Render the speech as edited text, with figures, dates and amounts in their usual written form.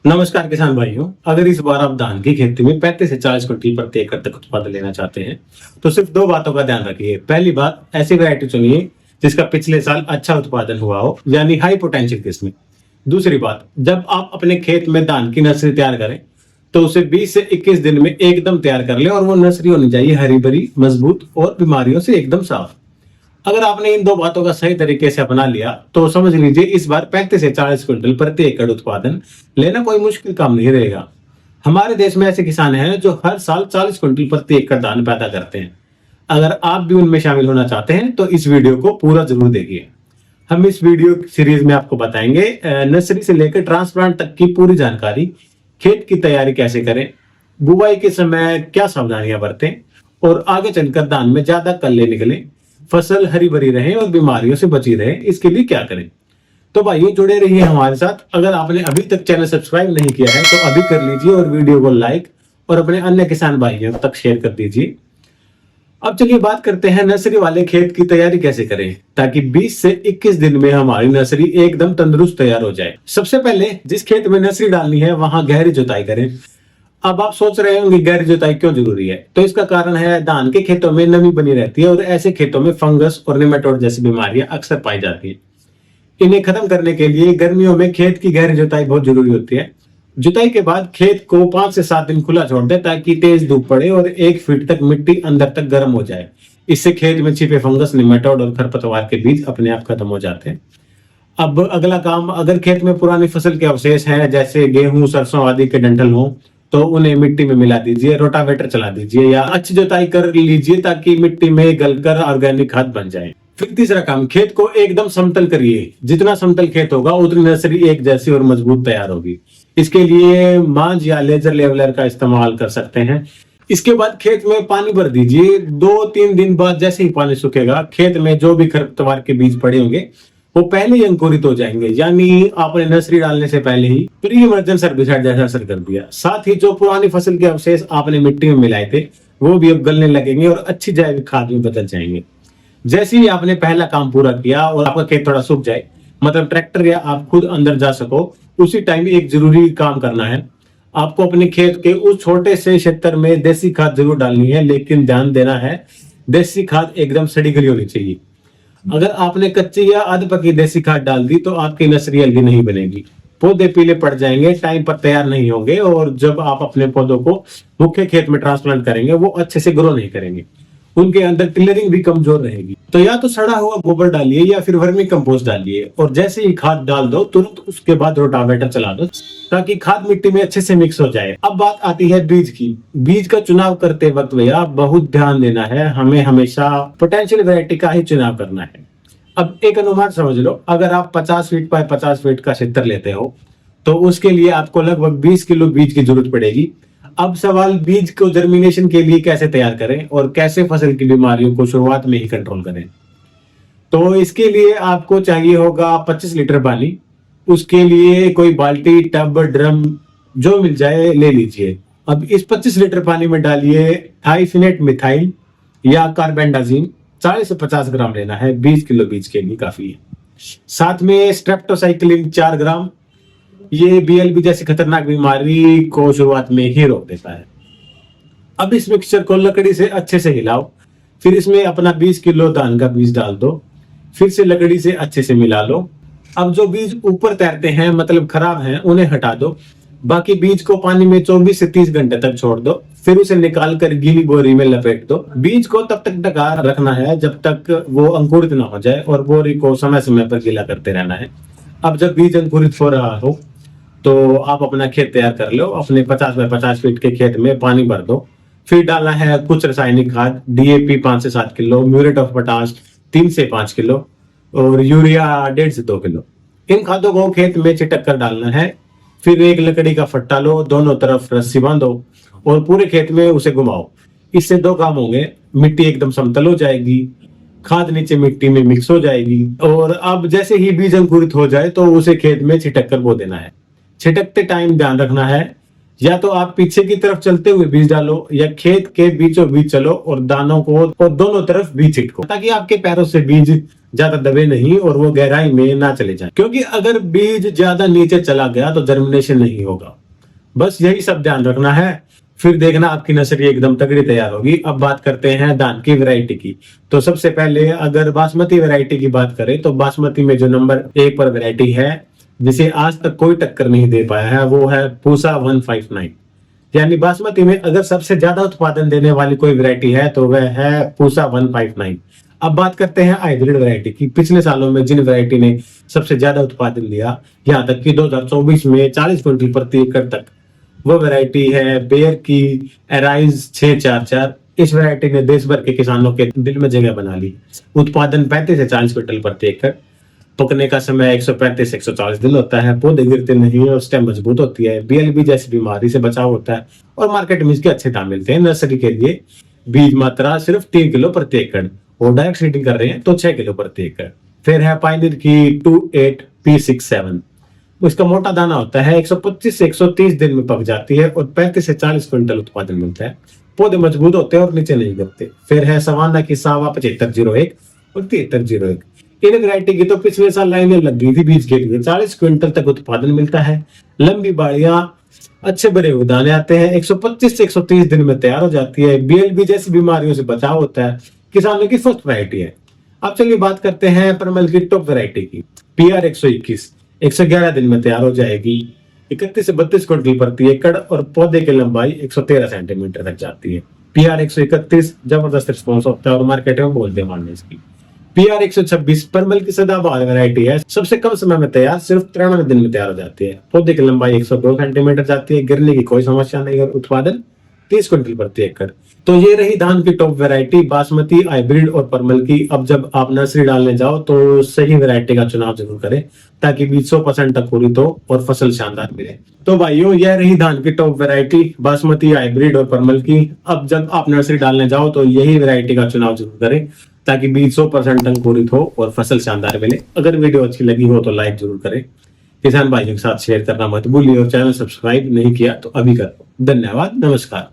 नमस्कार किसान भाइयों। अगर इस बार आप धान की खेती में 35 से 40 क्विंटल प्रति एकड़ तक उत्पादन लेना चाहते हैं तो सिर्फ दो बातों का ध्यान रखिए। पहली बात, ऐसी वैरायटी चुनिए जिसका पिछले साल अच्छा उत्पादन हुआ हो, यानी हाई पोटेंशियल किस्म। दूसरी बात, जब आप अपने खेत में धान की नर्सरी तैयार करें तो उसे 20 से 21 दिन में एकदम तैयार कर लें और वो नर्सरी होनी चाहिए हरी भरी, मजबूत और बीमारियों से एकदम साफ। अगर आपने इन दो बातों का सही तरीके से अपना लिया तो समझ लीजिए इस बार 35 से 40 क्विंटल प्रति एकड़ उत्पादन लेना कोई मुश्किल काम नहीं रहेगा। हमारे देश में ऐसे किसान हैं जो हर साल 40 क्विंटल प्रति एकड़ धान पैदा करते हैं। अगर आप भी उनमें शामिल होना चाहते हैं तो इस वीडियो को पूरा जरूर देखिए। हम इस वीडियो सीरीज में आपको बताएंगे नर्सरी से लेकर ट्रांसप्लांट तक की पूरी जानकारी, खेत की तैयारी कैसे करें, बुवाई के समय क्या सावधानियां बरतें और आगे चलकर धान में ज्यादा कल्ले निकले, फसल हरी भरी रहे और बीमारियों से बची रहे, इसके लिए क्या करें। तो भाइयों जुड़े रहिए हमारे साथ। अगर आपने अभी तक चैनल सब्सक्राइब नहीं किया है तो अभी कर लीजिए और वीडियो को लाइक और अपने अन्य किसान भाइयों तक शेयर कर दीजिए। अब चलिए बात करते हैं नर्सरी वाले खेत की तैयारी कैसे करें ताकि 20 से 21 दिन में हमारी नर्सरी एकदम तंदुरुस्त तैयार हो जाए। सबसे पहले जिस खेत में नर्सरी डालनी है वहां गहरी जुताई करें। अब आप सोच रहे होंगे गहरी जुताई क्यों जरूरी है, तो इसका कारण है धान के खेतों में नमी बनी रहती है और ऐसे खेतों में फंगस और निमेटोड जैसी बीमारियां अक्सर पाई जाती है। इन्हें खत्म करने के लिए गर्मियों में खेत की गहरी जुताई बहुत जरूरी होती है। जुताई के बाद खेत को 5 से 7 दिन खुला छोड़ दें ताकि तेज धूप पड़े और 1 फीट तक मिट्टी अंदर तक गर्म हो जाए। इससे खेत में छिपे फंगस, निमेटोड और खरपतवार के बीज अपने आप खत्म हो जाते हैं। अब अगला काम, अगर खेत में पुरानी फसल के अवशेष हैं जैसे गेहूं, सरसों आदि के डंठल हों तो उन्हें मिट्टी में मिला दीजिए, रोटावेटर चला दीजिए या अच्छी जुताई कर लीजिए ताकि मिट्टी में गलकर ऑर्गेनिक खाद बन जाए। फिर तीसरा काम, खेत को एकदम समतल करिए। जितना समतल खेत होगा उतनी नर्सरी एक जैसी और मजबूत तैयार होगी। इसके लिए मांझ या लेजर लेवलर का इस्तेमाल कर सकते हैं। इसके बाद खेत में पानी भर दीजिए। 2-3 दिन बाद जैसे ही पानी सूखेगा खेत में जो भी खरपतवार के बीज पड़े होंगे वो पहले ही अंकुरित हो जाएंगे, यानी आपने नर्सरी डालने से पहले ही प्री इमर्जेंस हेर्बिसाइड जैसा असर कर दिया। साथ ही जो पुरानी फसल के अवशेष आपने मिट्टी में मिलाए थे वो भी अब गलने लगेंगे और अच्छी जैविक खाद में बदल जाएंगे। जैसे ही आपने पहला काम पूरा किया और आपका खेत थोड़ा सूख जाए, मतलब ट्रैक्टर या आप खुद अंदर जा सको, उसी टाइम एक जरूरी काम करना है। आपको अपने खेत के उस छोटे से क्षेत्र में देसी खाद जरूर डालनी है, लेकिन ध्यान देना है देसी खाद एकदम सड़ी गली होनी चाहिए। अगर आपने कच्ची या अध पकी देसी खाद डाल दी तो आपकी नर्सरी हेल्दी नहीं बनेगी, पौधे पीले पड़ जाएंगे, टाइम पर तैयार नहीं होंगे और जब आप अपने पौधों को मुख्य खेत में ट्रांसप्लांट करेंगे वो अच्छे से ग्रो नहीं करेंगे, उनके अंदर टिलरिंग भी कमजोर रहेगी। तो या तो सड़ा हुआ गोबर डालिए या फिर वर्मी कंपोस्ट डालिए और जैसे ही खाद डाल दो तुरंत उसके बाद रोटावेटर चला दो ताकि खाद मिट्टी में अच्छे से मिक्स हो जाए। अब बात आती है बीज की। बीज का चुनाव करते वक्त भैया बहुत ध्यान देना है, हमें हमेशा पोटेंशियल वैरायटी का ही चुनाव करना है। अब एक अनुमान समझ लो, अगर आप 50 फीट बाय 50 फीट का क्षेत्र लेते हो तो उसके लिए आपको लगभग 20 किलो बीज की जरूरत पड़ेगी। अब सवाल, बीज को जर्मिनेशन के लिए कैसे तैयार करें और कैसे फसल की बीमारियों को शुरुआत में ही कंट्रोल करें। तो इसके लिए आपको चाहिए होगा 25 लीटर पानी। उसके लिए कोई बाल्टी, टब, ड्रम जो मिल जाए ले लीजिए। अब इस 25 लीटर पानी में डालिए थाइफिनेट मिथाइल या कार्बेंडाजिम। 40 से 50 ग्राम लेना है, 20 किलो बीज के लिए काफी है। साथ में स्ट्रेप्टोसाइक्लिन 4 ग्राम। ये बीएलबी जैसी खतरनाक बीमारी को शुरुआत में ही रोक देता है। अब इस मिक्सचर को लकड़ी से अच्छे से हिलाओ, फिर इसमें अपना 20 किलो धान का बीज डाल दो, फिर से लकड़ी से अच्छे से मिला लो। अब जो बीज ऊपर तैरते हैं, मतलब खराब हैं, उन्हें हटा दो। बाकी बीज को पानी में 24 से 30 घंटे तक छोड़ दो, फिर उसे निकाल कर गीली बोरी में लपेट दो। बीज को तब तक ढका रखना है जब तक वो अंकुरित ना हो जाए और बोरी को समय समय पर गीला करते रहना है। अब जब बीज अंकुरित हो रहा हो तो आप अपना खेत तैयार कर लो। अपने 50 बाय 50 फीट के खेत में पानी भर दो। फिर डालना है कुछ रासायनिक खाद, डीएपी 5 से 7 किलो, म्यूरेट ऑफ पोटाश 3 से 5 किलो और यूरिया 1.5 से 2 किलो। इन खादों को खेत में छिटक कर डालना है। फिर एक लकड़ी का फट्टा लो, दोनों तरफ रस्सी बांधो और पूरे खेत में उसे घुमाओ। इससे दो काम होंगे, मिट्टी एकदम समतल हो जाएगी, खाद नीचे मिट्टी में मिक्स हो जाएगी। और अब जैसे ही बीज अंकुरित हो जाए तो उसे खेत में छिटक कर बो देना है। छिटकते टाइम ध्यान रखना है या तो आप पीछे की तरफ चलते हुए बीज डालो या खेत के बीचों बीच चलो और दानों को और दोनों तरफ बीज छिटको, ताकि आपके पैरों से बीज ज्यादा दबे नहीं और वो गहराई में ना चले जाए, क्योंकि अगर बीज ज्यादा नीचे चला गया तो जर्मिनेशन नहीं होगा। बस यही सब ध्यान रखना है, फिर देखना आपकी नर्सरी एकदम तगड़ी तैयार होगी। अब बात करते हैं धान की वैरायटी की। तो सबसे पहले अगर बासमती वैरायटी की बात करें तो बासमती में जो नंबर 1 पर वैरायटी है, जिसे आज तक कोई टक्कर नहीं दे पाया है, वो है पूसा 159। यानी बासमती में अगर सबसे ज्यादा उत्पादन देने वाली कोई वैरायटी है तो वह है पूसा 159। अब बात करते हैं हाइब्रिड वैरायटी की। पिछले सालों में जिन वैरायटी ने सबसे ज्यादा उत्पादन दिया, यहाँ तक कि 2024 में 40 क्विंटल प्रति एकड़ तक, वो वैरायटी है बेयर की एराइज 644। इस वैरायटी ने देश भर के किसानों के दिल में जगह बना ली। उत्पादन 35 से 40 क्विंटल प्रति एकड़, पकने का समय 135 से 140 दिन होता है, पौधे गिरते नहीं और स्टेम मजबूत होती है, बीएलबी जैसी बीमारी से बचाव होता है और मार्केट में इसके अच्छे दाम मिलते हैं। नर्सरी के लिए बीज मात्रा सिर्फ 3 किलो प्रति एकड़ और डायरेक्ट सीडिंग कर रहे हैं तो 6 किलो प्रति एकड़। फिर है पायनियर की 28P67। उसका मोटा दाना होता है, 125 से 130 दिन में पक जाती है और 35 से 40 क्विंटल उत्पादन मिलता है। पौधे मजबूत होते हैं और नीचे नहीं गिरते। फिर है सवाना की सावा 7501 और 7301। इन वैरायटी की तो पिछले साल लाइनें लग गई थी बीज के लिए, 40 क्विंटल तक उत्पादन मिलता है। लंबी बाड़ियां, अच्छे बड़े हुए दाने आते हैं, 125 से 130 दिन में तैयार हो जाती है, बीएलबी जैसी बीमारियों से बचाव होता है, किसानों की फर्स्ट वैरायटी है। अब चलिए बात करते हैं परमल की टॉप वैरायटी की। PR 121 111 दिन में तैयार हो जाएगी, 31 से 32 क्विंटल प्रति एकड़ और पौधे की लंबाई 113 सेंटीमीटर तक जाती है। PR 131 जबरदस्त रिस्पॉन्स होता है और मार्केट में बोल डिमांड है इसकी। PR 126 परमल की सदाबहार वैरायटी है, सबसे कम समय में तैयार, सिर्फ 93 दिन में तैयार हो जाती है। पौधे की लंबाई 102 सेंटीमीटर जाती है, गिरने की कोई समस्या नहीं और उत्पादन 30 क्विंटल प्रति एकड़। तो ये रही धान की टॉप वैरायटी बासमती, हाइब्रिड और परमल की। अब जब आप नर्सरी डालने जाओ तो सही वैरायटी का चुनाव जरूर करें, ताकि बीज 100% अंकुरित हो और फसल शानदार मिले। तो भाइयों, यह रही धान की टॉप वैरायटी बासमती, हाइब्रिड और परमल की। अब जब आप नर्सरी डालने जाओ तो यही वैरायटी का चुनाव जरूर करें, ताकि बीज 100% अंकुरित हो और फसल शानदार मिले। अगर वीडियो अच्छी लगी हो तो लाइक जरूर करें, किसान भाइयों के साथ शेयर करना मत भूलिए और चैनल सब्सक्राइब नहीं किया तो अभी करो। धन्यवाद, नमस्कार।